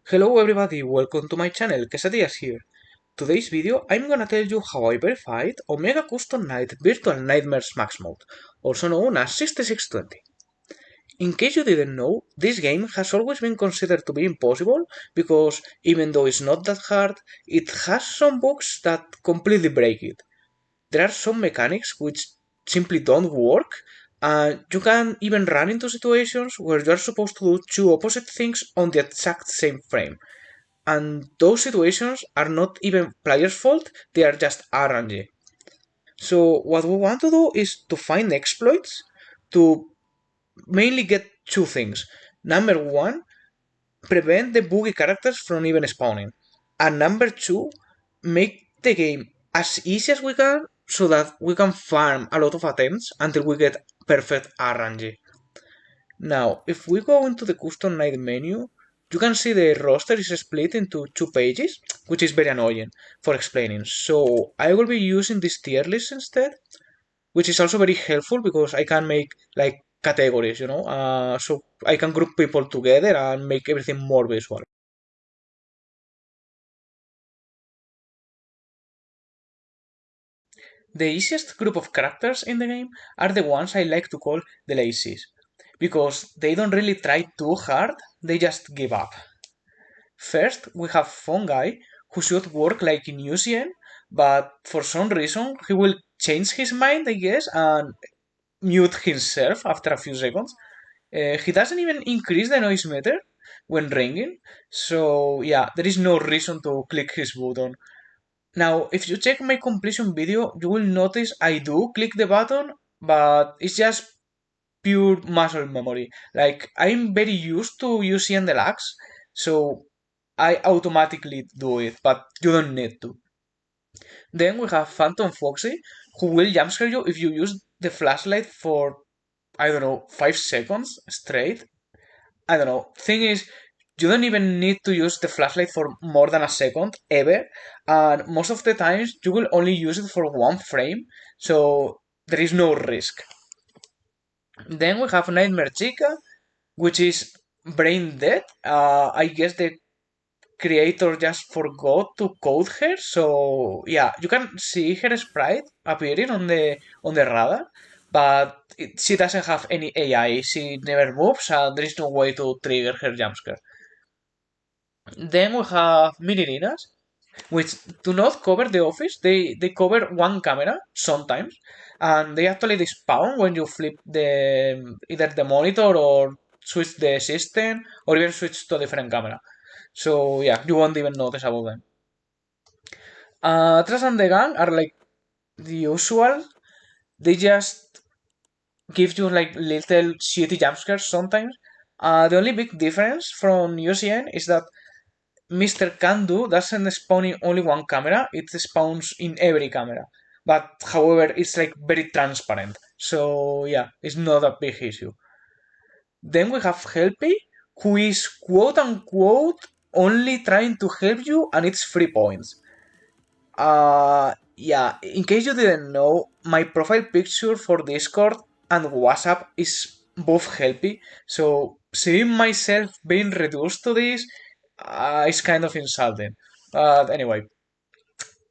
Hello everybody, welcome to my channel, Quesadillas here. Today's video I'm gonna tell you how I verified Omega Custom Night Virtual Nightmares Max Mode, also known as 6620. In case you didn't know, this game has always been considered to be impossible because even though it's not that hard, it has some bugs that completely break it. There are some mechanics which simply don't work, and you can even run into situations where you are supposed to do two opposite things on the exact same frame. And those situations are not even players' fault, they are just RNG. So what we want to do is to find exploits to mainly get two things. Number one, prevent the buggy characters from even spawning. And number two, make the game as easy as we can so that we can farm a lot of attempts until we get perfect RNG. Now, if we go into the custom night menu, you can see the roster is split into two pages, which is very annoying for explaining. So I will be using this tier list instead, which is also very helpful because I can make like categories, so I can group people together and make everything more visual. The easiest group of characters in the game are the ones I like to call the lazies, because they don't really try too hard, they just give up. First, we have Fungi, who should work like in UCN, but for some reason he will change his mind, I guess, and mute himself after a few seconds. He doesn't even increase the noise meter when ringing, so yeah, there is no reason to click his button. Now, if you check my completion video, you will notice I do click the button, but it's just pure muscle memory. Like, I'm very used to UCN Deluxe, so I automatically do it, but you don't need to. Then we have Phantom Foxy, who will jumpscare you if you use the flashlight for, I don't know, 5 seconds straight. I don't know. Thing is, you don't even need to use the flashlight for more than a second, ever. And most of the times, you will only use it for one frame, so there is no risk. Then we have Nightmare Chica, which is brain dead. I guess the creator just forgot to code her, so yeah, you can see her sprite appearing on the radar, but she doesn't have any AI. She never moves, and there is no way to trigger her jumpscare. Then we have Minirinas, which do not cover the office. They cover one camera sometimes, and they actually despawn when you flip the either the monitor or switch the system or even switch to a different camera. So yeah, you won't even notice about them. Atlas and the gang are like the usual. They just give you like little shitty jump scares sometimes. The only big difference from UCN is that Mr. Kandu doesn't spawn in only one camera, it spawns in every camera. But however, it's like very transparent. So yeah, it's not a big issue. Then we have Helpy, who is quote unquote only trying to help you and it's 3 points. Yeah, in case you didn't know, my profile picture for Discord and WhatsApp is both Helpy, so seeing myself being reduced to this is kind of insulting. But anyway,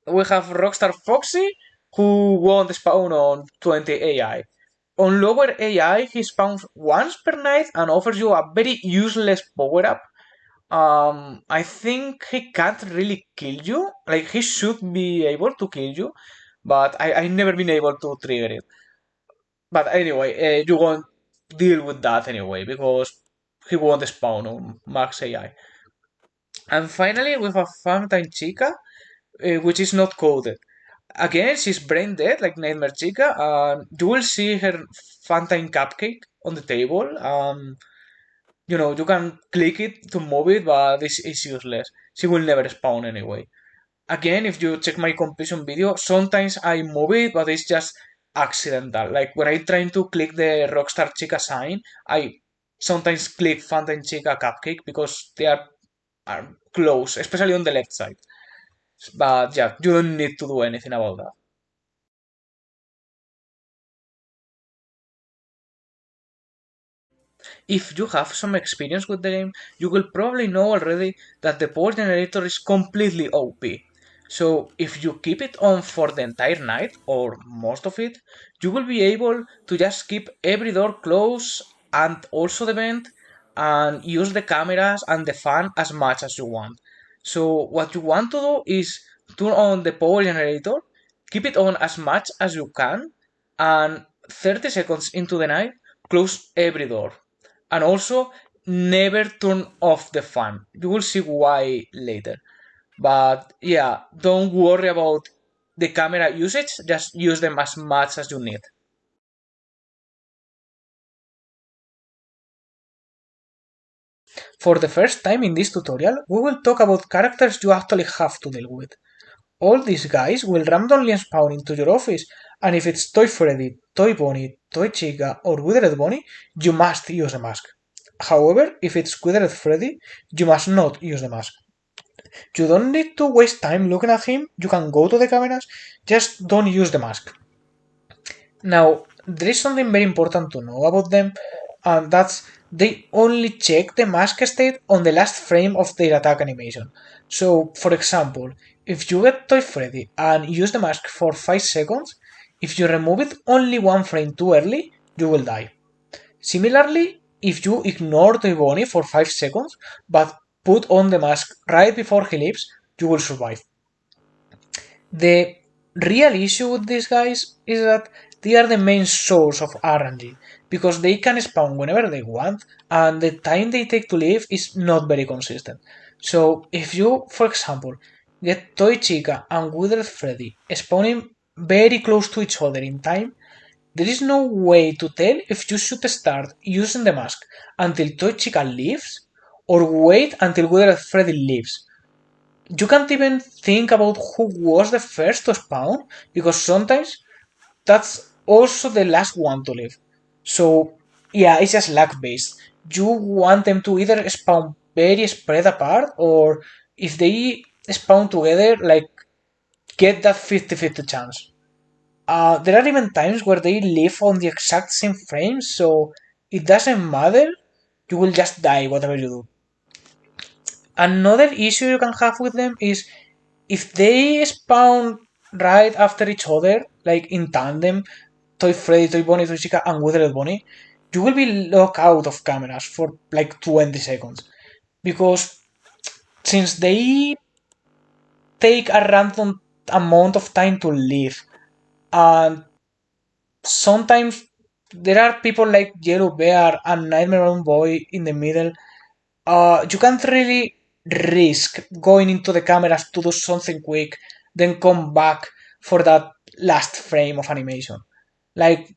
we have Rockstar Foxy, who won't spawn on 20 AI. On lower AI, he spawns once per night and offers you a very useless power up. I think he can't really kill you. Like, he should be able to kill you, but I never been able to trigger it. But anyway, you won't deal with that anyway, because he won't spawn on max AI. And finally, we have Fountain Chica, which is not coded. Again, she's brain dead, like Nightmare Chica. You will see her Fountain Cupcake on the table. You can click it to move it, but it's useless. She will never spawn anyway. Again, if you check my completion video, sometimes I move it, but it's just accidental. Like when I try to click the Rockstar Chica sign, I sometimes click Fountain Chica Cupcake because they are close, especially on the left side. But yeah, you don't need to do anything about that. if you have some experience with the game, you will probably know already that the power generator is completely OP. So if you keep it on for the entire night, or most of it, you will be able to just keep every door closed and also the vent and use the cameras and the fan as much as you want. So what you want to do is turn on the power generator, keep it on as much as you can, and 30 seconds into the night, close every door. And also, never turn off the fan. You will see why later. But yeah, don't worry about the camera usage, just use them as much as you need. For the first time in this tutorial, we will talk about characters you actually have to deal with. All these guys will randomly spawn into your office, and if it's Toy Freddy, Toy Bonnie, Toy Chica, or Withered Bonnie, you must use a mask. However, if it's Withered Freddy, you must not use the mask. You don't need to waste time looking at him, you can go to the cameras, just don't use the mask. Now, there is something very important to know about them, and that's they only check the mask state on the last frame of their attack animation. So, for example, if you get Toy Freddy and use the mask for 5 seconds, if you remove it only one frame too early, you will die. Similarly, if you ignore Toy Bonnie for 5 seconds, but put on the mask right before he leaves, you will survive. The real issue with these guys is that they are the main source of RNG because they can spawn whenever they want and the time they take to leave is not very consistent. So if you, for example, get Toy Chica and Withered Freddy spawning very close to each other in time, there is no way to tell if you should start using the mask until Toy Chica leaves or wait until Withered Freddy leaves. You can't even think about who was the first to spawn because sometimes that's also the last one to leave. So yeah, it's just luck based. You want them to either spawn very spread apart or if they spawn together, like get that 50-50 chance. There are even times where they live on the exact same frame, so it doesn't matter. You will just die whatever you do. Another issue you can have with them is if they spawn right after each other, like in tandem, Toy Freddy, Toy Bonnie, Toy Chica, and Withered Bonnie, you will be locked out of cameras for like 20 seconds. Because since they take a random amount of time to leave, and sometimes there are people like Yellow Bear and Nightmare on Boy in the middle, you can't really risk going into the cameras to do something quick, then come back for that last frame of animation. Like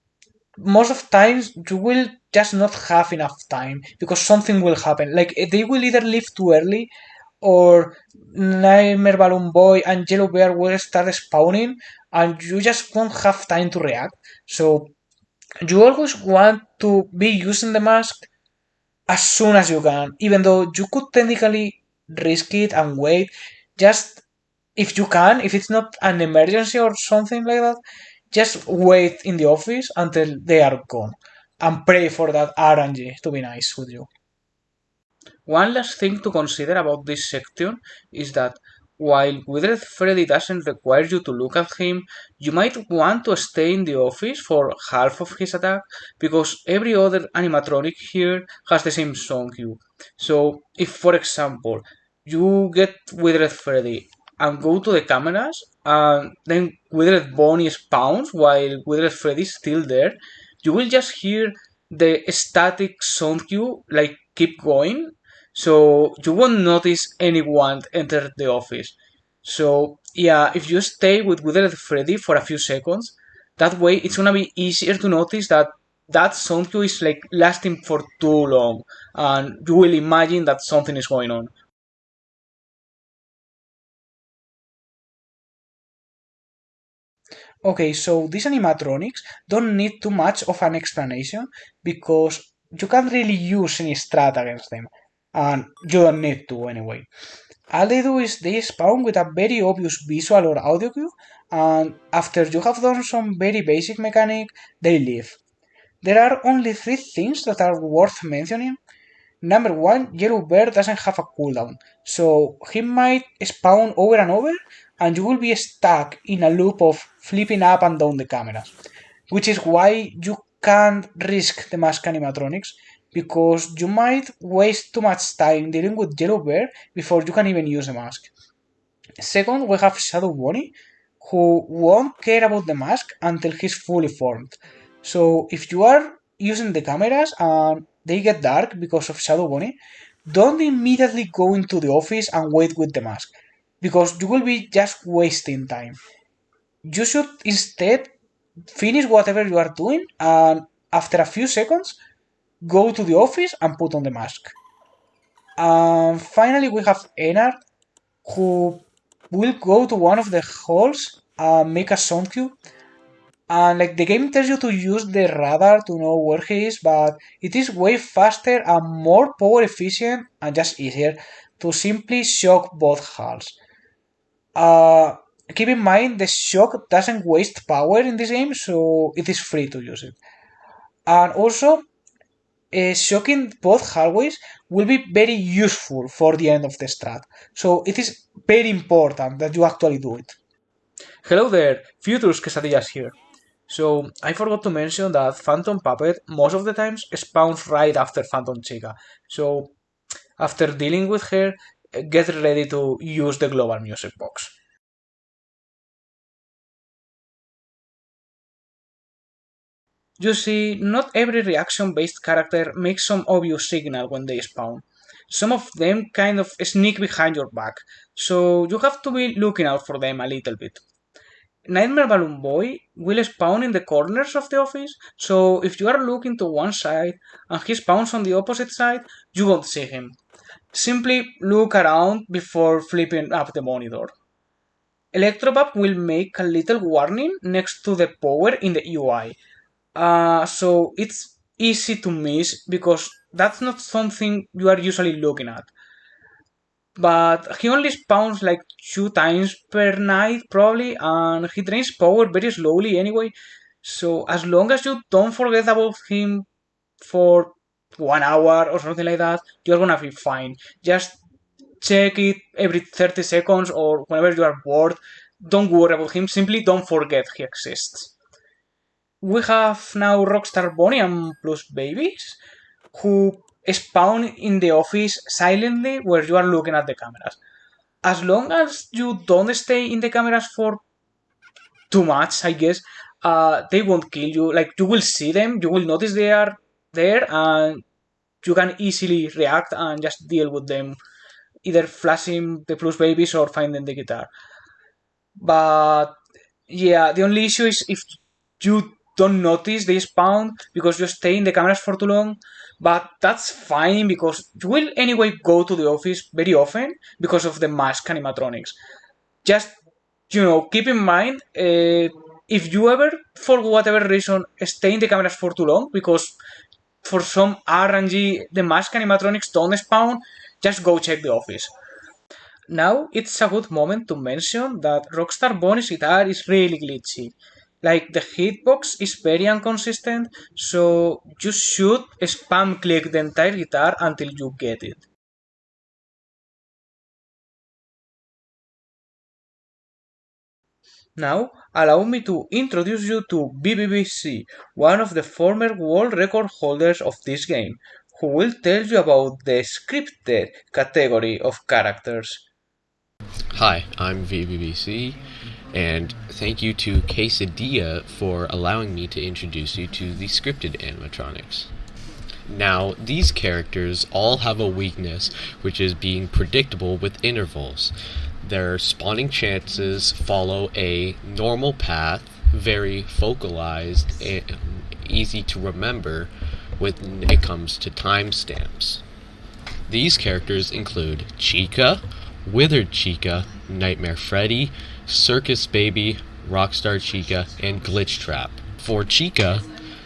most of times you will just not have enough time because something will happen. Like they will either leave too early or Nightmare Balloon Boy and Yellow Bear will start spawning and you just won't have time to react. So you always want to be using the mask as soon as you can, even though you could technically risk it and wait. Just if you can, if it's not an emergency or something like that, just wait in the office until they are gone and pray for that RNG to be nice with you. One last thing to consider about this section is that while Withered Freddy doesn't require you to look at him, you might want to stay in the office for half of his attack because every other animatronic here has the same song cue. So if for example you get Withered Freddy and go to the cameras and then Withered Bonnie spawns while Withered Freddy is still there, you will just hear the static sound cue like keep going, so you won't notice anyone enter the office. So yeah, if you stay with Withered Freddy for a few seconds, that way it's gonna be easier to notice that that sound cue is like lasting for too long, and you will imagine that something is going on. Okay, so these animatronics don't need too much of an explanation because you can't really use any strat against them, and you don't need to anyway. All they do is they spawn with a very obvious visual or audio cue, and after you have done some very basic mechanic, they leave. There are only 3 things that are worth mentioning. Number 1, Yellow Bear doesn't have a cooldown, so he might spawn over and over, and you will be stuck in a loop of flipping up and down the cameras, which is why you can't risk the Mask Animatronics, because you might waste too much time dealing with Yellow Bear before you can even use the mask. Second, we have Shadow Bonnie, who won't care about the mask until he's fully formed. So if you are using the cameras and they get dark because of Shadow Bonnie, don't immediately go into the office and wait with the mask, because you will be just wasting time. You should instead finish whatever you are doing and after a few seconds go to the office and put on the mask. And finally we have Enard, who will go to one of the halls and make a sound cue. And like the game tells you to use the radar to know where he is, but it is way faster and more power efficient and just easier to simply shock both halls. Keep in mind the shock doesn't waste power in this game, so it is free to use it. And also, shocking both hallways will be very useful for the end of the strat, so it is very important that you actually do it. Hello there, Futures Quesadillas here. So, I forgot to mention that Phantom Puppet most of the times spawns right after Phantom Chica, so after dealing with her, get ready to use the global music box. You see, not every reaction-based character makes some obvious signal when they spawn. Some of them kind of sneak behind your back, so you have to be looking out for them a little bit. Nightmare Balloon Boy will spawn in the corners of the office, so if you are looking to one side and he spawns on the opposite side, you won't see him. Simply look around before flipping up the monitor. Electrobab will make a little warning next to the power in the UI, so it's easy to miss because that's not something you are usually looking at. But he only spawns like 2 times per night probably, and he drains power very slowly anyway. So as long as you don't forget about him for 1 hour or something like that, you're gonna be fine. Just check it every 30 seconds or whenever you are bored. Don't worry about him, simply don't forget he exists. We have now Rockstar Bonnie and Plus Babies, who spawn in the office silently where you are looking at the cameras. As long as you don't stay in the cameras for too much, I guess, they won't kill you. Like, you will see them, you will notice they are there, and you can easily react and just deal with them, either flashing the Plus Babies or finding the guitar. But yeah, the only issue is if you don't notice they spawn because you stay in the cameras for too long. But that's fine because you will anyway go to the office very often because of the Mask Animatronics. Just, keep in mind, if you ever, for whatever reason, stay in the cameras for too long because for some RNG the Mask Animatronics don't spawn, just go check the office. Now it's a good moment to mention that Rockstar Bonnie's guitar is really glitchy. Like the hitbox is very inconsistent, so you should spam click the entire guitar until you get it. Now, allow me to introduce you to BBBC, one of the former world record holders of this game, who will tell you about the scripted category of characters. Hi, I'm VBBC, and thank you to Quesadilla for allowing me to introduce you to the scripted animatronics. Now, these characters all have a weakness, which is being predictable with intervals. Their spawning chances follow a normal path, very focalized and easy to remember when it comes to timestamps. These characters include Chica, Withered Chica, Nightmare Freddy, Circus Baby, Rockstar Chica, and Glitchtrap. For Chica,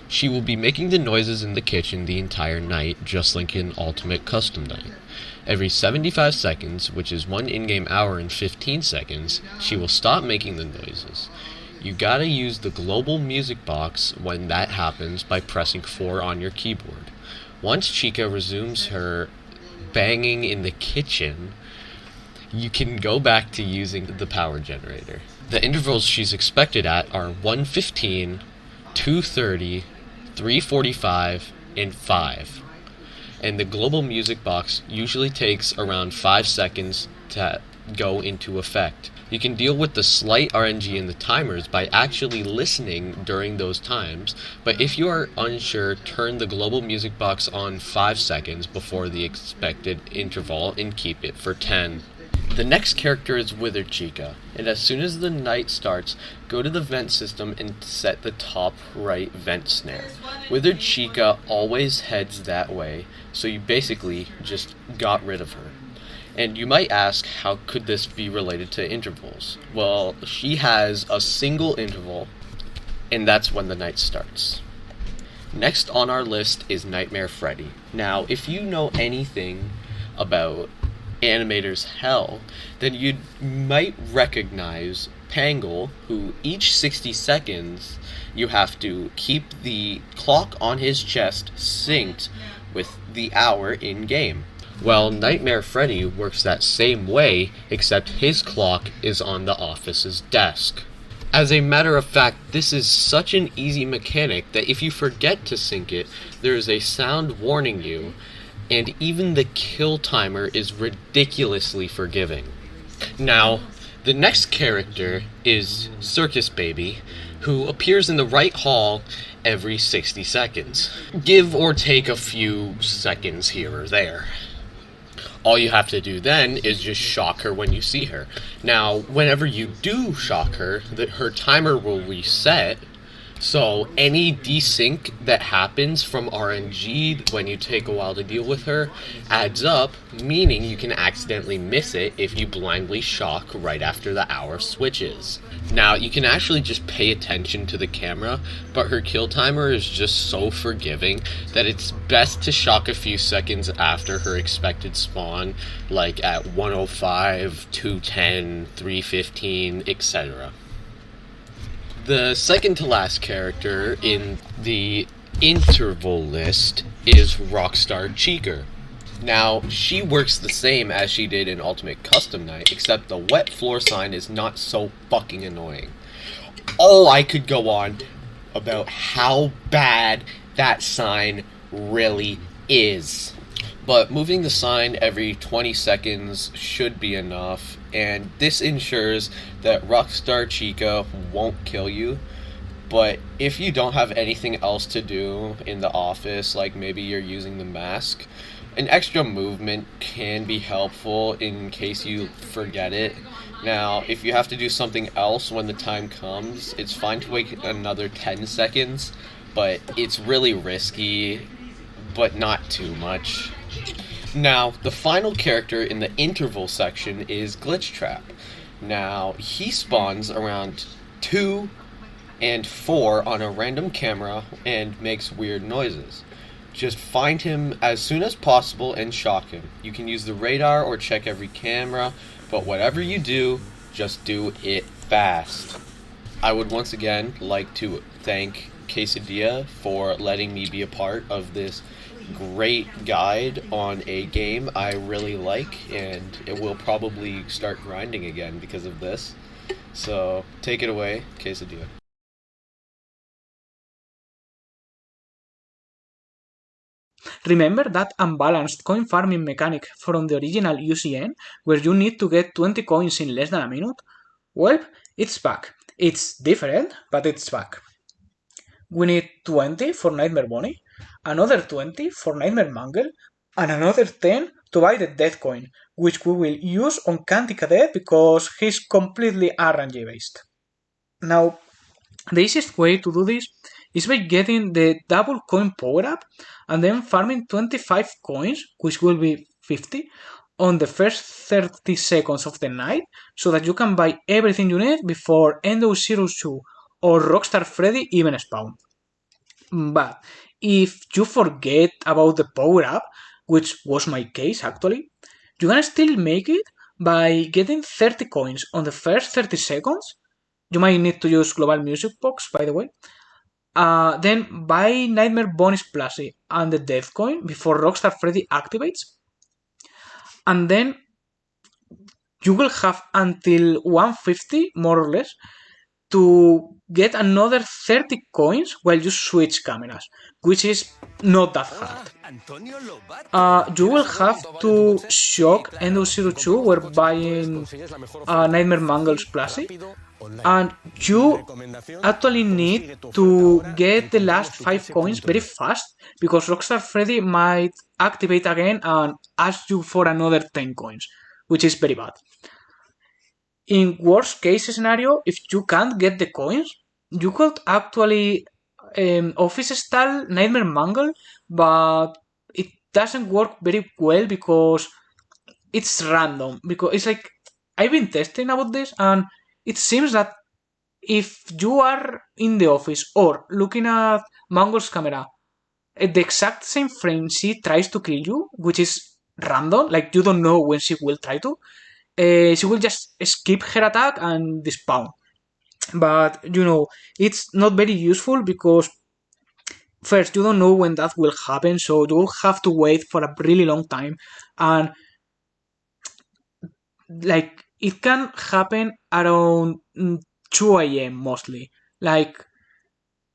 she will be making the noises in the kitchen the entire night, just like in Ultimate Custom Night. Every 75 seconds, which is 1 in-game hour and 15 seconds, she will stop making the noises. You gotta use the global music box when that happens by pressing 4 on your keyboard. Once Chica resumes her banging in the kitchen, you can go back to using the power generator. The intervals she's expected at are 1:15, 2:30, 3:45, and 5. And the global music box usually takes around 5 seconds to go into effect. You can deal with the slight RNG in the timers by actually listening during those times, but if you are unsure, turn the global music box on 5 seconds before the expected interval and keep it for 10. The next character is Withered Chica, and as soon as the night starts, go to the vent system and set the top right vent snare. Withered Chica always heads that way, so you basically just got rid of her. And you might ask, how could this be related to intervals? Well, she has a single interval, and that's when the night starts. Next on our list is Nightmare Freddy. Now, if you know anything about Animator's Hell, then you might recognize Pangle, who each 60 seconds you have to keep the clock on his chest synced with the hour in-game. Well, Nightmare Freddy works that same way, except his clock is on the office's desk. As a matter of fact, this is such an easy mechanic that if you forget to sync it, there is a sound warning you, and even the kill timer is ridiculously forgiving. Now, the next character is Circus Baby, who appears in the right hall every 60 seconds. Give or take a few seconds here or there. All you have to do then is just shock her when you see her. Now, whenever you do shock her, her timer will reset, so any desync that happens from RNG when you take a while to deal with her adds up, meaning you can accidentally miss it if you blindly shock right after the hour switches. Now, you can actually just pay attention to the camera, but her kill timer is just so forgiving that it's best to shock a few seconds after her expected spawn, like at 105, 210, 315, etc. The second to last character in the interval list is Rockstar Chica. Now, she works the same as she did in Ultimate Custom Night, except the wet floor sign is not so fucking annoying. Oh, I could go on about how bad that sign really is. But moving the sign every 20 seconds should be enough, and this ensures that Rockstar Chica won't kill you. But if you don't have anything else to do in the office, like maybe you're using the mask, an extra movement can be helpful in case you forget it. Now, if you have to do something else when the time comes, it's fine to wait another 10 seconds, but it's really risky, but not too much. Now, the final character in the interval section is Glitchtrap. Now, he spawns around 2 and 4 on a random camera and makes weird noises. Just find him as soon as possible and shock him. You can use the radar or check every camera, but whatever you do, just do it fast. I would once again like to thank Quesadilla for letting me be a part of this great guide on a game I really like, and it will probably start grinding again because of this. So, take it away, Quesadilla. Remember that unbalanced coin farming mechanic from the original UCN, where you need to get 20 coins in less than a minute? Well, it's back. It's different, but it's back. We need 20 for Nightmare Bonnie, another 20 for Nightmare Mangle, and another 10 to buy the Death Coin, which we will use on Candy Cadet because he's completely RNG based. Now, the easiest way to do this is by getting the double coin power up and then farming 25 coins, which will be 50, on the first 30 seconds of the night, so that you can buy everything you need before Endo02 or Rockstar Freddy even spawn. But if you forget about the power up, which was my case actually, you can still make it by getting 30 coins on the first 30 seconds, you might need to use global music box, by the way. Then buy Nightmare Bonus plushie and the Death Coin before Rockstar Freddy activates. And then you will have until 150, more or less, to get another 30 coins while you switch cameras, which is not that hard. You will have to shock Endo02 where buying Nightmare Mangle's plushie, and you actually need to get the last 5 coins very fast because Rockstar Freddy might activate again and ask you for another 10 coins, which is very bad. In worst case scenario, if you can't get the coins, you could actually office style Nightmare Mangle, but it doesn't work very well because it's random. Because it's like, I've been testing about this, and it seems that if you are in the office or looking at Mangle's camera at the exact same frame she tries to kill you, which is random, like you don't know when she will try to, she will just skip her attack and despawn. But it's not very useful because first you don't know when that will happen, so you will have to wait for a really long time, and like it can happen around 2 a.m. mostly, like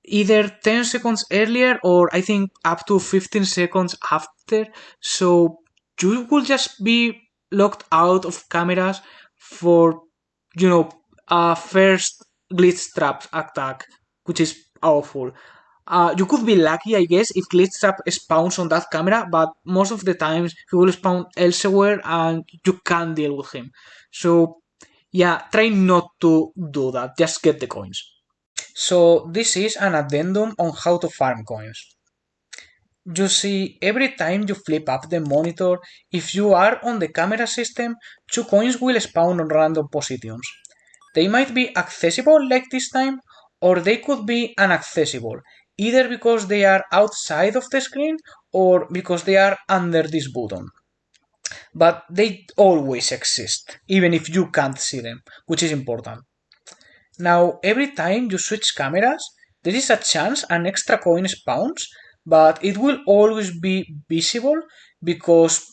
either 10 seconds earlier or I think up to 15 seconds after, so you will just be locked out of cameras for a first glitch trap attack, which is awful. You could be lucky, I guess, if glitch trap spawns on that camera, but most of the times he will spawn elsewhere and you can't deal with him. So yeah, try not to do that, just get the coins. So this is an addendum on how to farm coins. You see, every time you flip up the monitor, if you are on the camera system, 2 coins will spawn on random positions. They might be accessible like this time, or they could be inaccessible, either because they are outside of the screen or because they are under this button. But they always exist, even if you can't see them, which is important. Now, every time you switch cameras, there is a chance an extra coin spawns, but it will always be visible because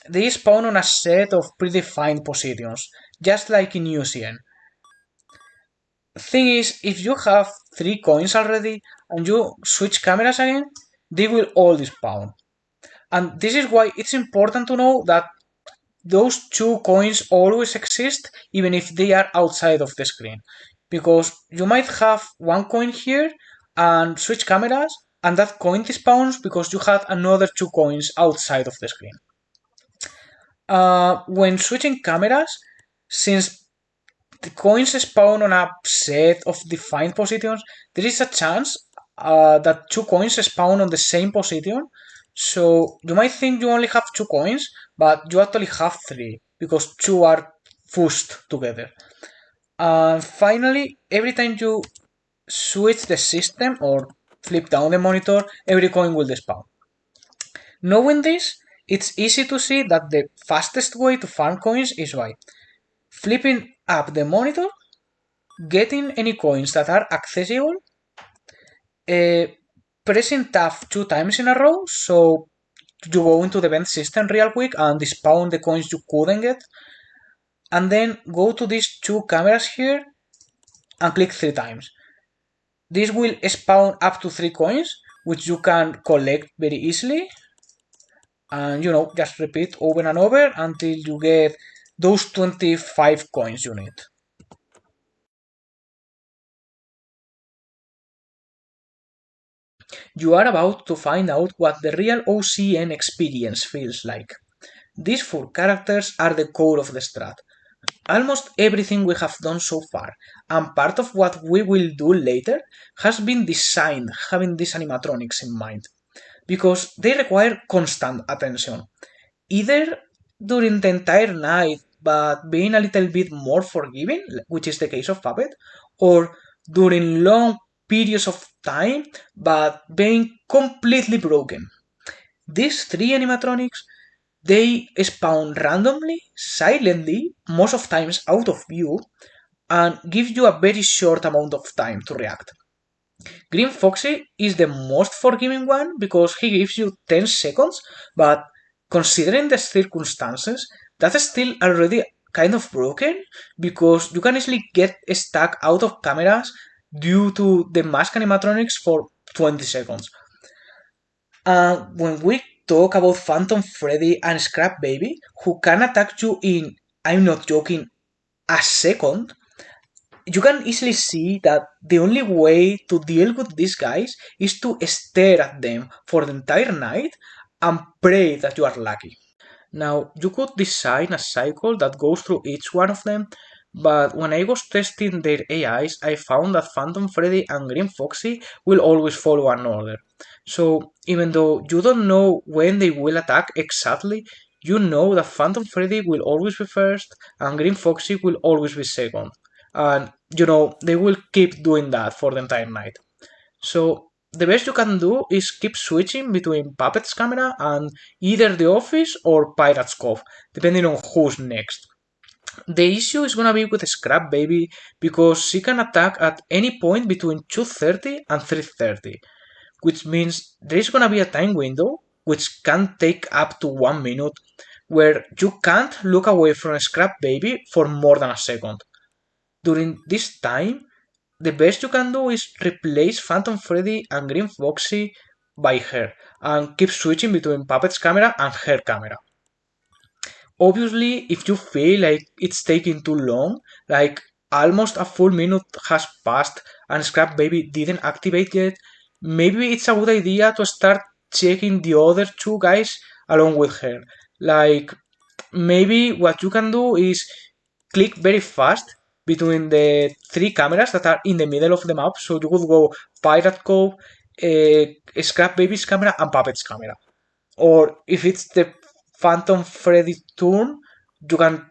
they spawn on a set of predefined positions, just like in OCN. Thing is, if you have 3 coins already and you switch cameras again, they will all spawn. And this is why it's important to know that those 2 coins always exist even if they are outside of the screen. Because you might have 1 coin here and switch cameras and that coin spawns because you had another 2 coins outside of the screen. When switching cameras, since the coins spawn on a set of defined positions, there is a chance that 2 coins spawn on the same position. So you might think you only have 2 coins, but you actually have 3 because 2 are fused together. And finally, every time you switch the system or flip down the monitor, every coin will despawn. Knowing this, it's easy to see that the fastest way to farm coins is by flipping up the monitor, getting any coins that are accessible, pressing tab 2 times in a row, so you go into the vent system real quick and despawn the coins you couldn't get, and then go to these 2 cameras here and click 3 times. This will spawn up to 3 coins, which you can collect very easily, and just repeat over and over until you get those 25 coins you need. You are about to find out what the real OCN experience feels like. These 4 characters are the core of the Strat. Almost everything we have done so far, and part of what we will do later, has been designed having these animatronics in mind, because they require constant attention, either during the entire night but being a little bit more forgiving, which is the case of Puppet, or during long periods of time but being completely broken. These 3 animatronics, they spawn randomly, silently, most of times out of view, and gives you a very short amount of time to react. Green Foxy is the most forgiving one because he gives you 10 seconds, but considering the circumstances, that's still already kind of broken because you can easily get stuck out of cameras due to the Mask Animatronics for 20 seconds. When we talk about Phantom Freddy and Scrap Baby, who can attack you in, I'm not joking, a second, you can easily see that the only way to deal with these guys is to stare at them for the entire night and pray that you are lucky. Now, you could design a cycle that goes through each one of them, but when I was testing their AIs, I found that Phantom Freddy and Green Foxy will always follow an order. So, even though you don't know when they will attack exactly, you know that Phantom Freddy will always be first and Green Foxy will always be second. And, they will keep doing that for the entire night. So, the best you can do is keep switching between Puppet's camera and either The Office or Pirate's Cove, depending on who's next. The issue is gonna be with Scrap Baby because she can attack at any point between 2:30 and 3:30, which means there is gonna be a time window which can take up to 1 minute where you can't look away from Scrap Baby for more than a second. During this time, the best you can do is replace Phantom Freddy and Green Foxy by her and keep switching between Puppet's camera and her camera. Obviously, if you feel like it's taking too long, like almost a full minute has passed and Scrap Baby didn't activate yet, maybe it's a good idea to start checking the other two guys along with her. Like, maybe what you can do is click very fast between the three cameras that are in the middle of the map. So you could go Pirate Cove, Scrap Baby's camera, and Puppet's camera. Or if it's the Phantom Freddy turn, you can,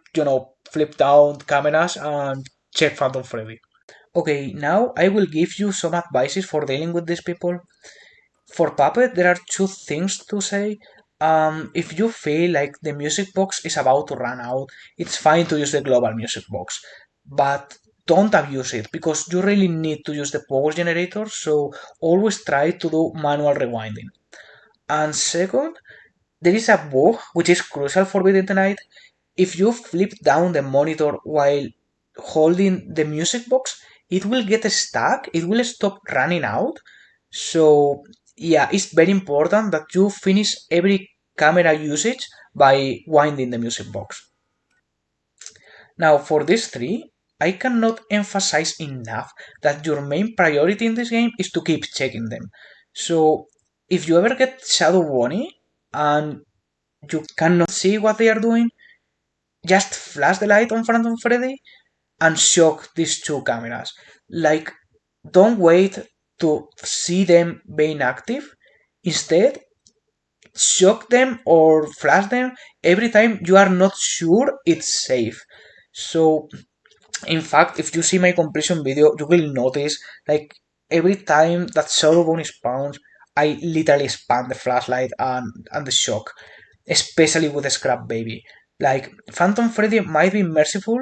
flip down cameras and check Phantom Freddy. Okay, now I will give you some advices for dealing with these people. For Puppet, there are two things to say. If you feel like the music box is about to run out, it's fine to use the global music box, but don't abuse it because you really need to use the power generator, so always try to do manual rewinding. And second, there is a bug which is crucial for beating the night. If you flip down the monitor while holding the music box, it will get stuck, it will stop running out. So yeah, it's very important that you finish every camera usage by winding the music box. Now for these three, I cannot emphasize enough that your main priority in this game is to keep checking them. So if you ever get Shadow Bonnie and you cannot see what they are doing, just flash the light on Phantom Freddy and shock these two cameras. Like, don't wait to see them being active. Instead, shock them or flash them every time you are not sure it's safe. So, in fact, if you see my completion video, you will notice like every time that Shadowbone spawns, I literally spam the flashlight and the shock, especially with the Scrap Baby. Like, Phantom Freddy might be merciful,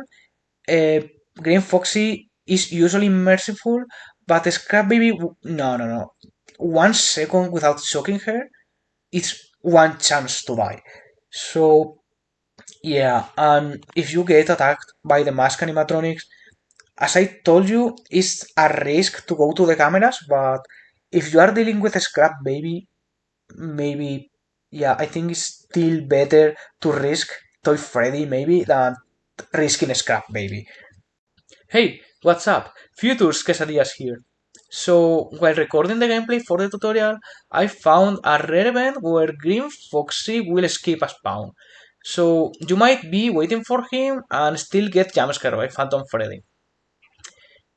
uh, Green Foxy is usually merciful, but the Scrap Baby, no. 1 second without shocking her, it's one chance to die. So, yeah, and if you get attacked by the Mask Animatronics, as I told you, it's a risk to go to the cameras, but if you are dealing with a Scrap Baby, maybe, yeah, I think it's still better to risk Toy Freddy, maybe, than risking a Scrap Baby. Hey, what's up? Futures Quesadillas here. So, while recording the gameplay for the tutorial, I found a rare event where Green Foxy will escape a spawn. So, you might be waiting for him and still get jumpscared by Phantom Freddy.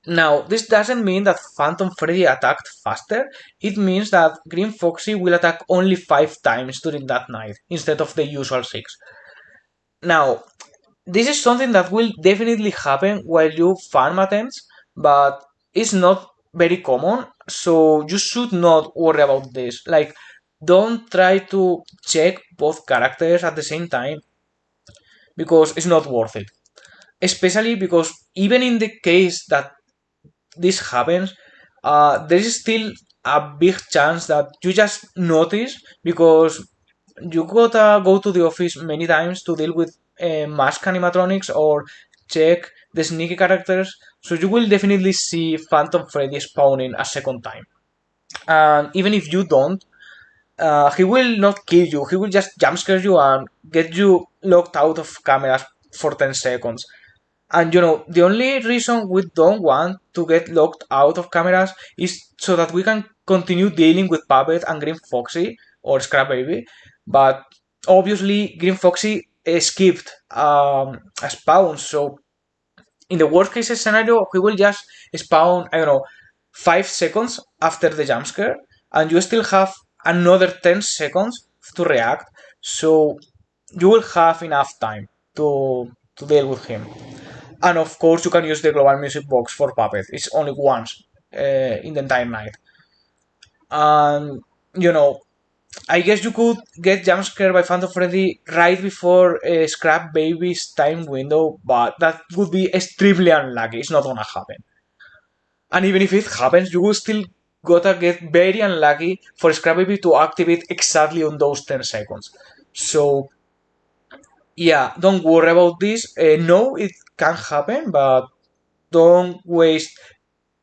Now, this doesn't mean that Phantom Freddy attacked faster, it means that Green Foxy will attack only 5 times during that night, instead of the usual 6. Now, this is something that will definitely happen while you farm attempts, but it's not very common, so you should not worry about this. Like, don't try to check both characters at the same time because it's not worth it. especially because even in the case that this happens, there is still a big chance that you just notice because you gotta go to the office many times to deal with Mask Animatronics or check the sneaky characters, so you will definitely see Phantom Freddy spawning a second time. And even if you don't, he will not kill you, he will just jump scare you and get you locked out of cameras for 10 seconds. And the only reason we don't want to get locked out of cameras is so that we can continue dealing with Puppet and Green Foxy or Scrap Baby. But obviously, Green Foxy skipped a spawn, so in the worst case scenario, he will just spawn, I don't know, 5 seconds after the jump scare, and you still have another 10 seconds to react, so you will have enough time to deal with him. And of course, you can use the global music box for Puppet. It's only once in the entire night. And, you know, I guess you could get jump scared by Phantom Freddy right before Scrap Baby's time window, but that would be extremely unlucky. It's not gonna happen. And even if it happens, you will still gotta get very unlucky for Scrap Baby to activate exactly on those 10 seconds. So, yeah, don't worry about this. No, it can happen, but don't waste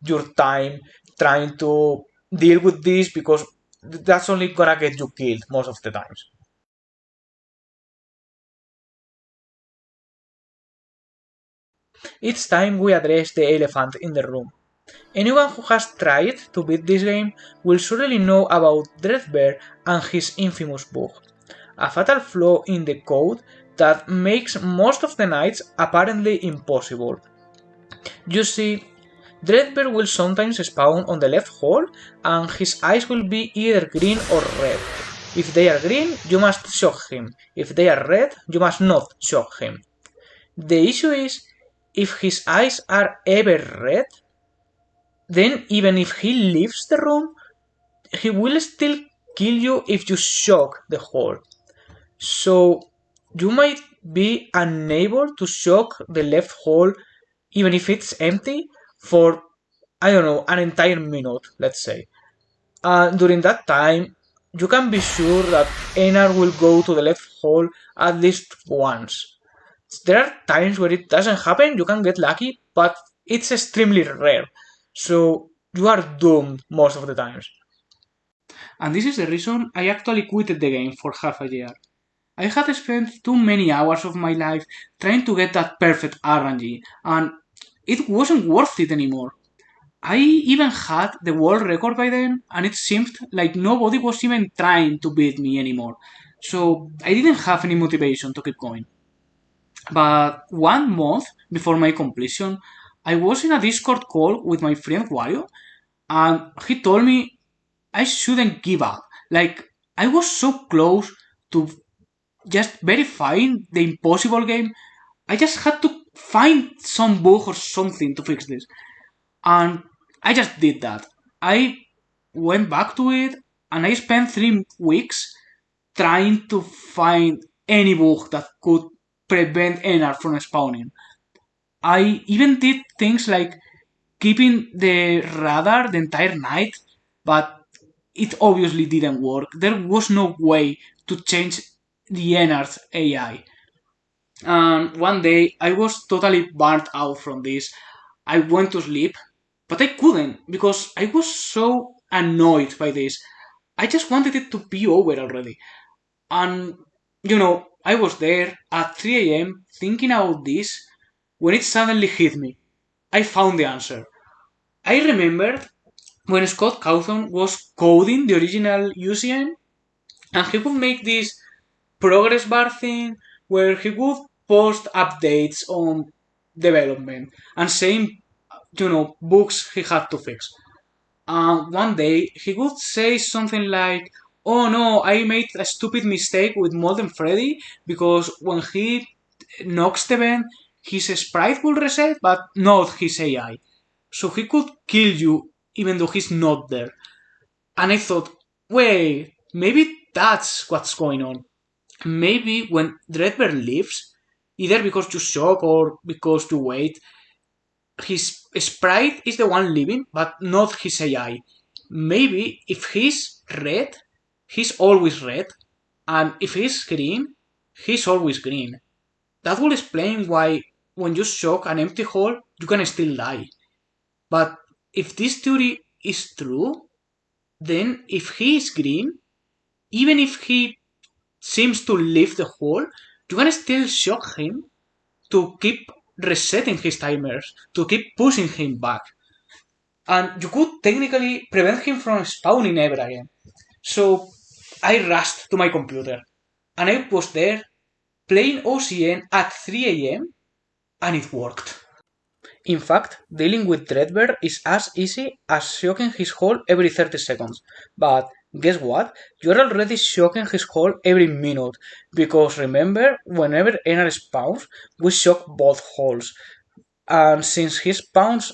your time trying to deal with this because that's only gonna get you killed most of the times. It's time we address the elephant in the room. Anyone who has tried to beat this game will surely know about Dreadbear and his infamous bug, a fatal flaw in the code that makes most of the nights apparently impossible. You see, Dreadbear will sometimes spawn on the left hole and his eyes will be either green or red. If they are green, you must shock him. If they are red, you must not shock him. The issue is, if his eyes are ever red, then even if he leaves the room, he will still kill you if you shock the hole. So you might be unable to shock the left hole even if it's empty for, I don't know, an entire minute, let's say. During that time, you can be sure that Einar will go to the left hole at least once. There are times where it doesn't happen, you can get lucky, but it's extremely rare. So you are doomed most of the times. And this is the reason I actually quitted the game for half a year. I had spent too many hours of my life trying to get that perfect RNG, and it wasn't worth it anymore. I even had the world record by then, and it seemed like nobody was even trying to beat me anymore. So I didn't have any motivation to keep going. But 1 month before my completion, I was in a Discord call with my friend Wario, and he told me I shouldn't give up. Like, I was so close to just verifying the impossible game. I just had to find some bug or something to fix this. And I just did that. I went back to it and I spent 3 weeks trying to find any bug that could prevent Enar from spawning. I even did things like keeping the radar the entire night, but it obviously didn't work. There was no way to change the Enar's AI. And one day I was totally burnt out from this. I went to sleep, but I couldn't because I was so annoyed by this. I just wanted it to be over already. And I was there at 3 a.m. thinking about this when it suddenly hit me. I found the answer. I remembered when Scott Cawthon was coding the original UCN, and he would make this progress bar thing where he would post updates on development and saying, books he had to fix. And one day he would say something like, "Oh no, I made a stupid mistake with Molten Freddy because when he knocks the vent, his sprite will reset, but not his AI. So he could kill you even though he's not there." And I thought, wait, maybe that's what's going on. Maybe when Dreadbear leaves, either because you shock or because you wait. His sprite is the one living, but not his AI. Maybe if he's red, he's always red, and if he's green, he's always green. That will explain why when you shock an empty hole, you can still die. But if this theory is true, then if he is green, even if he seems to leave the hole, you can still shock him to keep resetting his timers, to keep pushing him back. And you could technically prevent him from spawning ever again. So I rushed to my computer, and I was there playing OCN at 3 a.m. and it worked. In fact, dealing with Dreadbear is as easy as shocking his hole every 30 seconds. But guess what? You're already shocking his hole every minute. Because remember, whenever NR spawns, we shock both holes. And since he spawns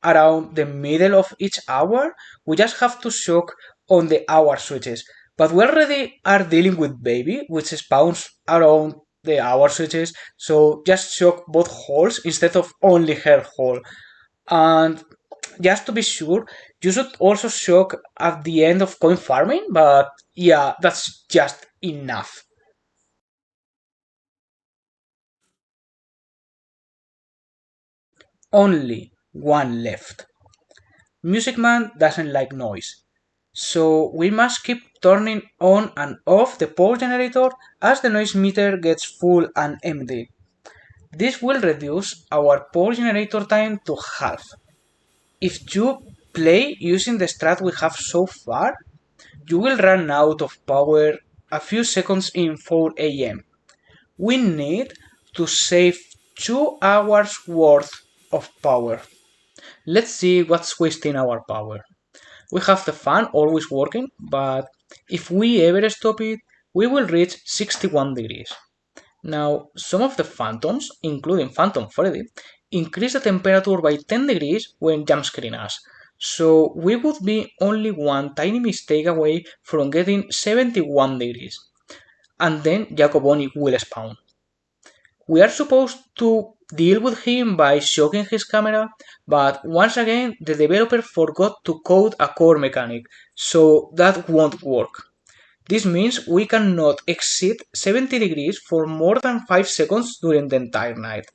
around the middle of each hour, we just have to shock on the hour switches. But we already are dealing with Baby, which spawns around the hour switches, so just shock both holes instead of only her hole. And just to be sure, you should also shock at the end of coin farming, but yeah, that's just enough. Only one left. Music Man doesn't like noise, so we must keep turning on and off the power generator as the noise meter gets full and empty. This will reduce our power generator time to half. If you play using the strat we have so far, you will run out of power a few seconds in 4 a.m. We need to save 2 hours worth of power. Let's see what's wasting our power. We have the fan always working, but if we ever stop it, we will reach 61 degrees. Now, some of the phantoms, including Phantom Freddy, increase the temperature by 10 degrees when jumpscaring us, so we would be only one tiny mistake away from getting 71 degrees. And then Jacoboni will spawn. We are supposed to deal with him by shocking his camera, but once again the developer forgot to code a core mechanic, so that won't work. This means we cannot exceed 70 degrees for more than 5 seconds during the entire night.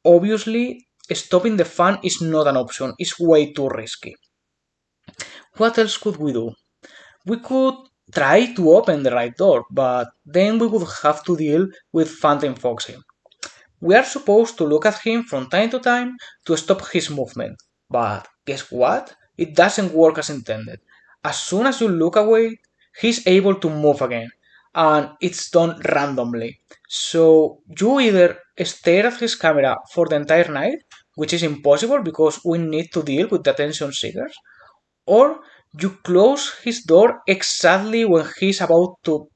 Obviously, stopping the fan is not an option, it's way too risky. What else could we do? We could try to open the right door, but then we would have to deal with Phantom Foxy. We are supposed to look at him from time to time to stop his movement, but guess what? It doesn't work as intended. As soon as you look away, he's able to move again, and it's done randomly. So you either stare at his camera for the entire night, which is impossible because we need to deal with the attention seekers, or you close his door exactly when he's about to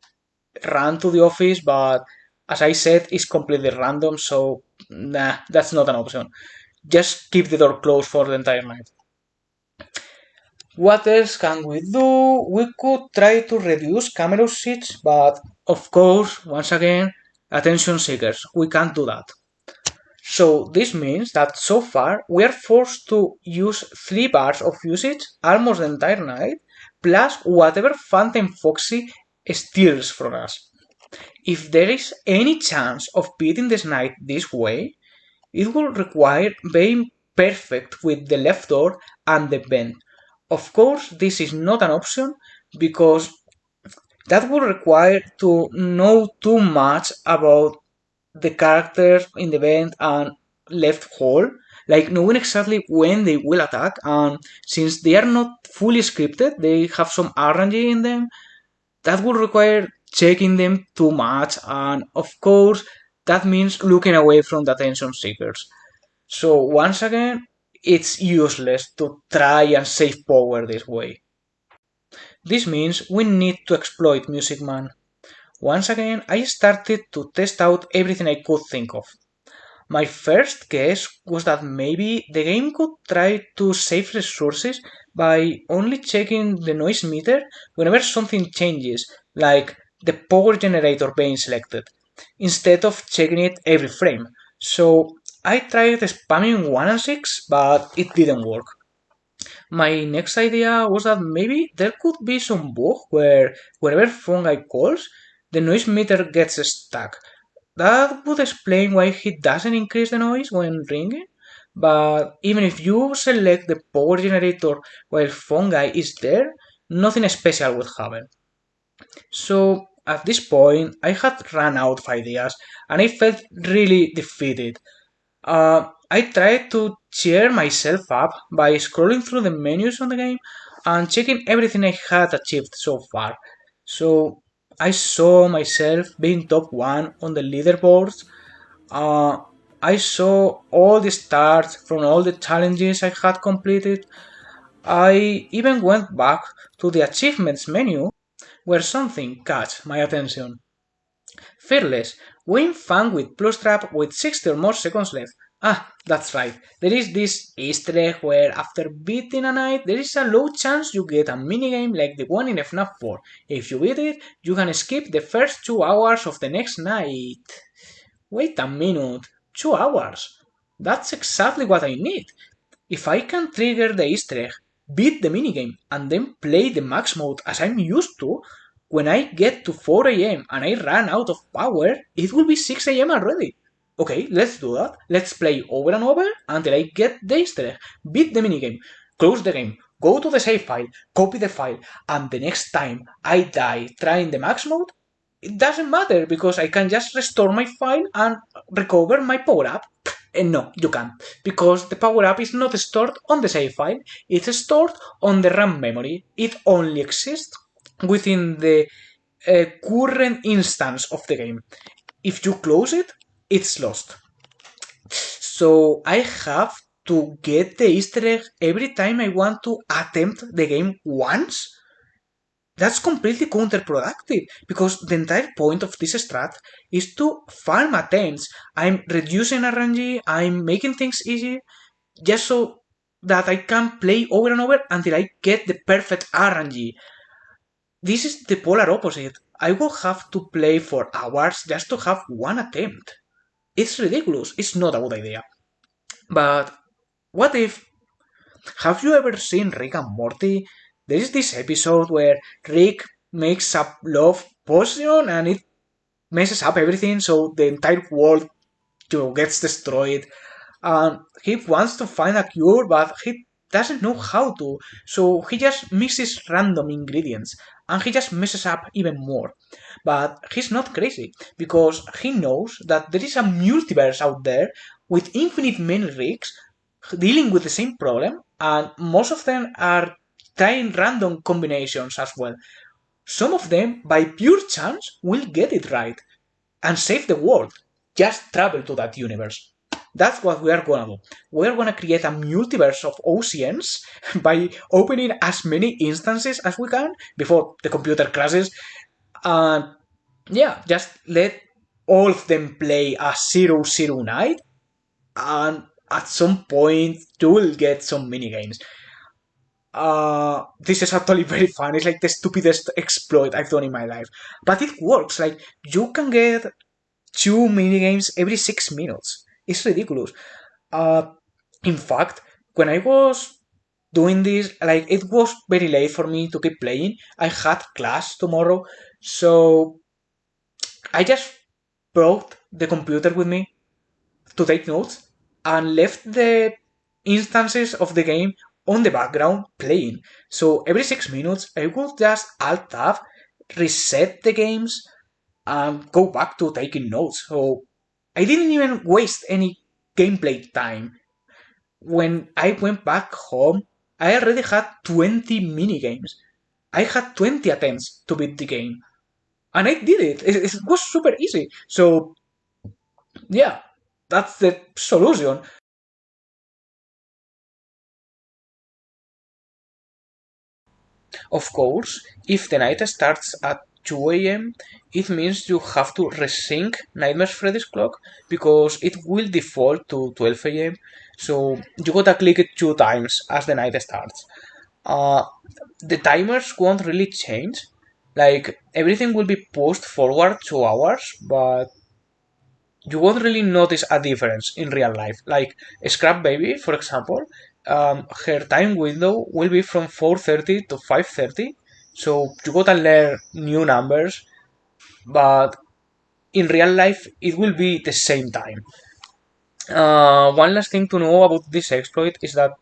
run to the office, but as I said, it's completely random, so nah, that's not an option. Just keep the door closed for the entire night. What else can we do? We could try to reduce camera usage, but of course, once again, attention seekers, we can't do that. So this means that so far we are forced to use 3 bars of usage almost the entire night, plus whatever Phantom Foxy steals from us. If there is any chance of beating this night this way, it will require being perfect with the left door and the vent. Of course, this is not an option because that would require to know too much about the characters in the vent and left hole, like knowing exactly when they will attack, and since they are not fully scripted, they have some RNG in them, that would require checking them too much, and of course that means looking away from the attention seekers. So once again, it's useless to try and save power this way. This means we need to exploit Music Man. Once again, I started to test out everything I could think of. My first guess was that maybe the game could try to save resources by only checking the noise meter whenever something changes, like the power generator being selected. instead of checking it every frame. So I tried spamming 1 and 6, but it didn't work. My next idea was that maybe there could be some bug where wherever fungi calls, the noise meter gets stuck. That would explain why he doesn't increase the noise when ringing, but even if you select the power generator while fungi is there, nothing special would happen. So at this point, I had run out of ideas and I felt really defeated. I tried to cheer myself up by scrolling through the menus on the game and checking everything I had achieved so far. So I saw myself being top 1 on the leaderboards. Uh, I saw all the stars from all the challenges I had completed. I even went back to the achievements menu where something caught my attention. Fearless, win fun with Plushtrap with 60 or more seconds left. Ah, that's right. There is this Easter egg where after beating a night, there is a low chance you get a minigame like the one in FNAF 4. If you beat it, you can skip the first 2 hours of the next night. Wait a minute, 2 hours? That's exactly what I need. If I can trigger the Easter egg, beat the minigame, and then play the max mode as I'm used to, when I get to 4 am and I run out of power, it will be 6 am already. Okay, let's do that. Let's play over and over until I get the Easter egg, beat the minigame, close the game, go to the save file, copy the file, and the next time I die trying the max mode, it doesn't matter because I can just restore my file and recover my power up. And no, you can't, because the power up is not stored on the save file, it's stored on the RAM memory. It only exists within the current instance of the game. If you close it, it's lost. So I have to get the Easter egg every time I want to attempt the game once? That's completely counterproductive because the entire point of this strat is to farm attempts. I'm reducing RNG, I'm making things easy just so that I can play over and over until I get the perfect RNG. This is the polar opposite. I will have to play for hours just to have one attempt. It's ridiculous. It's not a good idea. But what if? Have you ever seen Rick and Morty? There is this episode where Rick makes a love potion and it messes up everything, so the entire world gets destroyed. And he wants to find a cure, but he doesn't know how to, so he just mixes random ingredients and he just messes up even more. But he's not crazy because he knows that there is a multiverse out there with infinite many Ricks dealing with the same problem, and most of them are trying random combinations as well. Some of them, by pure chance, will get it right and save the world. Just travel to that universe. That's what we are gonna do. We're gonna create a multiverse of OCNs by opening as many instances as we can before the computer crashes. And yeah, just let all of them play a 0-0 night, and at some point you will get some minigames. This is actually very fun. It's like the stupidest exploit I've done in my life. But it works. Like, you can get 2 minigames every 6 minutes. It's ridiculous. In fact, when I was doing this, like, it was very late for me to keep playing. I had class tomorrow, so I just brought the computer with me to take notes and left the instances of the game on the background playing. So every 6 minutes, I would just alt tab, reset the games, and go back to taking notes. So I didn't even waste any gameplay time. When I went back home, I already had 20 minigames. I had 20 attempts to beat the game. And I did it. It was super easy. So, yeah, that's the solution. Of course, if the night starts at 2 am, it means you have to resync Nightmares Freddy's clock because it will default to 12 am. So you gotta click it 2 times as the night starts. Uh, the timers won't really change. Like, everything will be pushed forward 2 hours, but you won't really notice a difference in real life. Like Scrap Baby, for example, her time window will be from 4:30 to 5:30, so you gotta learn new numbers, but in real life it will be the same time. One last thing to know about this exploit is that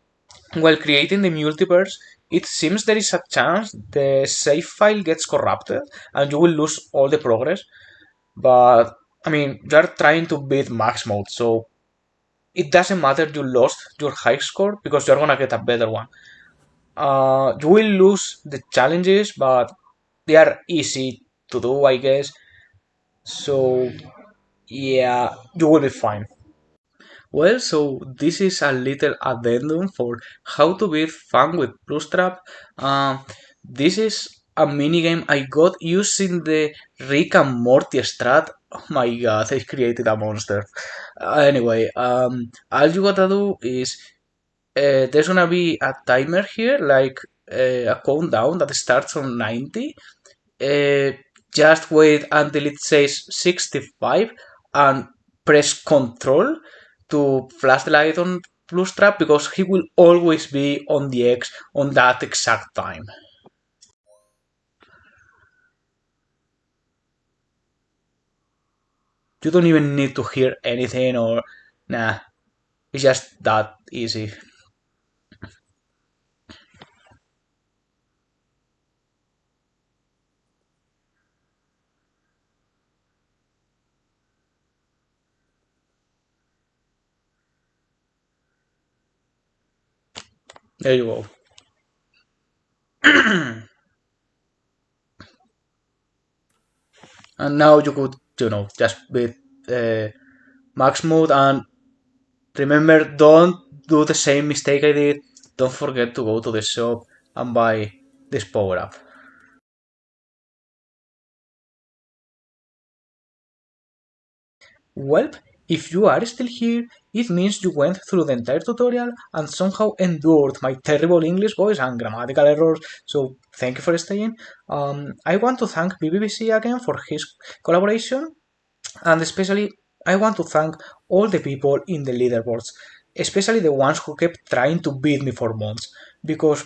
while creating the multiverse, it seems there is a chance the save file gets corrupted and you will lose all the progress. But I mean, you are trying to beat max mode, so it doesn't matter you lost your high score because you're gonna get a better one. You will lose the challenges, but they are easy to do, I guess. So yeah, you will be fine. Well, so this is a little addendum for how to beat fun with Plushtrap. This is a minigame I got using the Rick and Morty Strat. Oh my god, I created a monster. Anyway, all you gotta do is there's gonna be a timer here, like a countdown that starts on 90. uh, just wait until it says 65 and press control to flash the light on Plushtrap because he will always be on the X on that exact time. You don't even need to hear anything or nah, it's just that easy. There you go. And now you could, just beat max mode and remember, don't do the same mistake I did. Don't forget to go to the shop and buy this power up. Well, if you are still here, it means you went through the entire tutorial and somehow endured my terrible English voice and grammatical errors, so thank you for staying. I want to thank BBBC again for his collaboration, and especially I want to thank all the people in the leaderboards, especially the ones who kept trying to beat me for months, because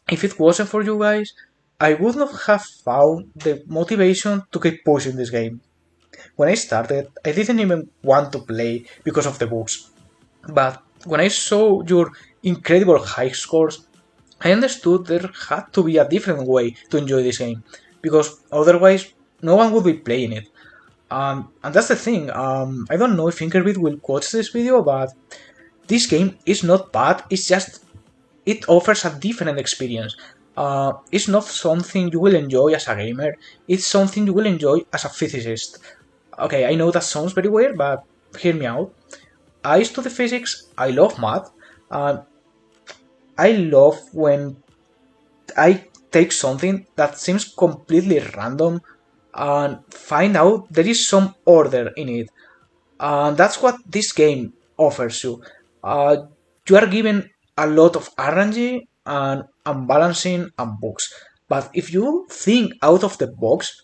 if it wasn't for you guys, I would not have found the motivation to keep pushing this game. When I started, I didn't even want to play because of the bugs. But when I saw your incredible high scores, I understood there had to be a different way to enjoy this game, because otherwise no one would be playing it. And that's the thing, I don't know if Finkerbit will watch this video, but this game is not bad, it's just it offers a different experience. It's not something you will enjoy as a gamer, it's something you will enjoy as a physicist. Okay, I know that sounds very weird, but hear me out. I study physics, I love math, and I love when I take something that seems completely random and find out there is some order in it. And that's what this game offers you. You are given a lot of RNG and unbalancing and bugs. But if you think out of the box,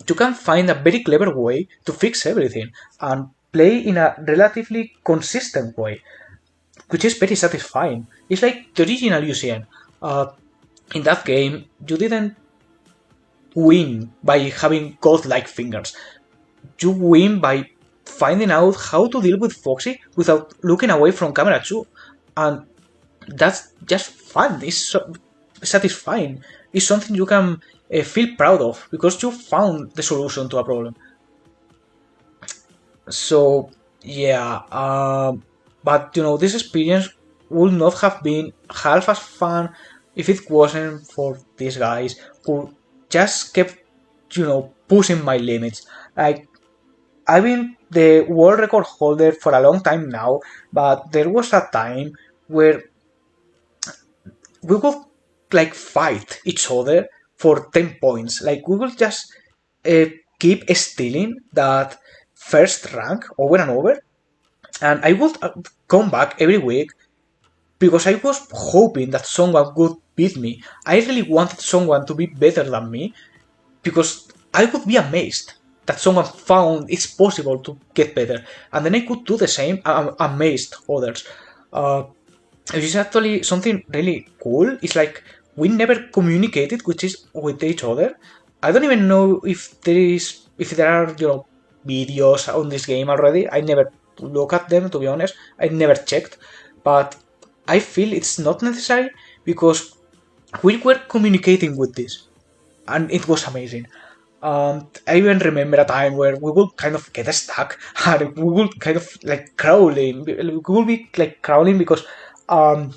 you can find a very clever way to fix everything and play in a relatively consistent way, which is very satisfying. It's like the original UCN. Uh, in that game, you didn't win by having god-like fingers. You win by finding out how to deal with Foxy without looking away from camera 2. And that's just fun. It's so satisfying. It's something you can feel proud of because you found the solution to a problem. So yeah, but this experience would not have been half as fun if it wasn't for these guys who just kept pushing my limits. Like, I've been the world record holder for a long time now, but there was a time where we would like fight each other for 10 points. Like, we will just uh, keep stealing that first rank over and over, and I would come back every week because I was hoping that someone would beat me. I really wanted someone to be better than me because I would be amazed. that someone found it's possible to get better, and then I could do the same. I amazed others. Which is actually something really cool. It's like we never communicated with each other. I don't even know if there are videos on this game already. I never look at them, to be honest. I never checked, but I feel it's not necessary because we were communicating with this, and it was amazing. I even remember a time where we would kind of get stuck and we would kind of like crawling. We would be like crawling because um,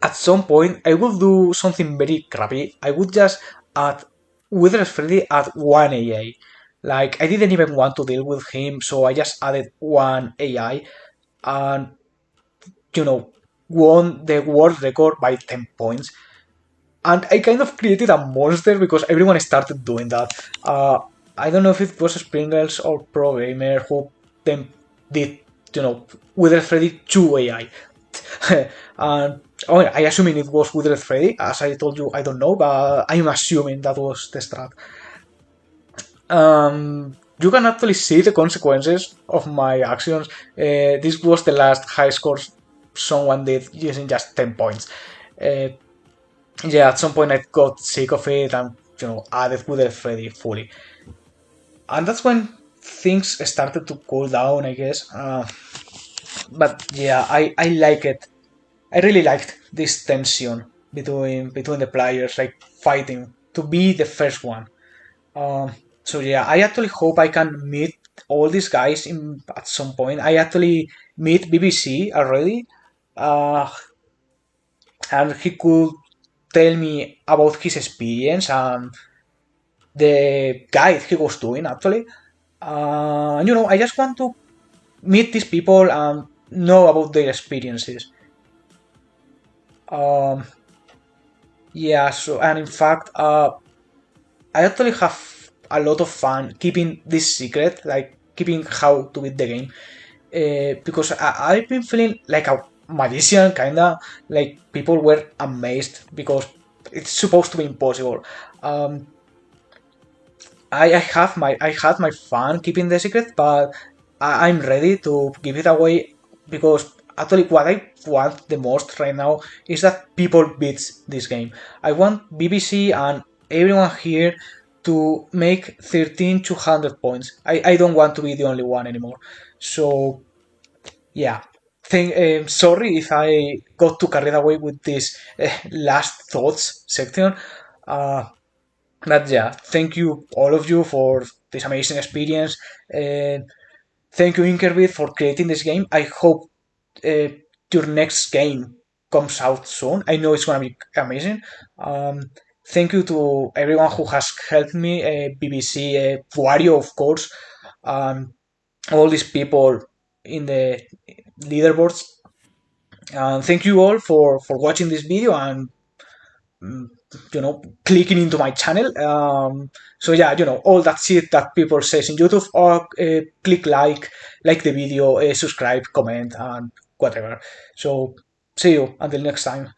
at some point I would do something very crappy. I would just add Withered Freddy at 1 AI. Like I didn't even want to deal with him, so I just added one AI and won the world record by 10 points. And I kind of created a monster because everyone started doing that. I don't know if it was Springles or Pro Gamer who then did, Withered Freddy 2 AI. And I assuming it was Withered Freddy. As I told you, I don't know, but I'm assuming that was the strat. You can actually see the consequences of my actions. This was the last high score someone did using just 10 points. At some point I got sick of it and added Withered Freddy fully, and that's when things started to cool down, I guess. But yeah, I like it. I really liked this tension between the players, like fighting to be the first one. So yeah, I actually hope I can meet all these guys at some point. I actually meet BBC already, and he could tell me about his experience and the guide he was doing actually. I just want to meet these people and know about their experiences. Um, yeah, so and in fact, I actually have a lot of fun keeping this secret, like keeping how to beat the game, because I've been feeling like a magician, kinda. Like people were amazed because it's supposed to be impossible. Um, I had my fun keeping the secret, but I'm ready to give it away because actually what I want the most right now is that people beats this game. I want BBC and everyone here to make 13 to 100 points. I don't want to be the only one anymore. So yeah. Sorry if I got too carried away with this last thoughts section. Uh, but yeah, thank you all of you for this amazing experience. Uh, Thank you, Inkerbit, for creating this game. I hope uh, your next game comes out soon. I know it's gonna be amazing. Thank you to everyone who has helped me, BBC, Wario, of course, all these people in the leaderboards. Thank you all for watching this video and mm, clicking into my channel. So yeah, all that shit that people says in YouTube, or click like the video, subscribe, comment, and whatever. So see you until next time.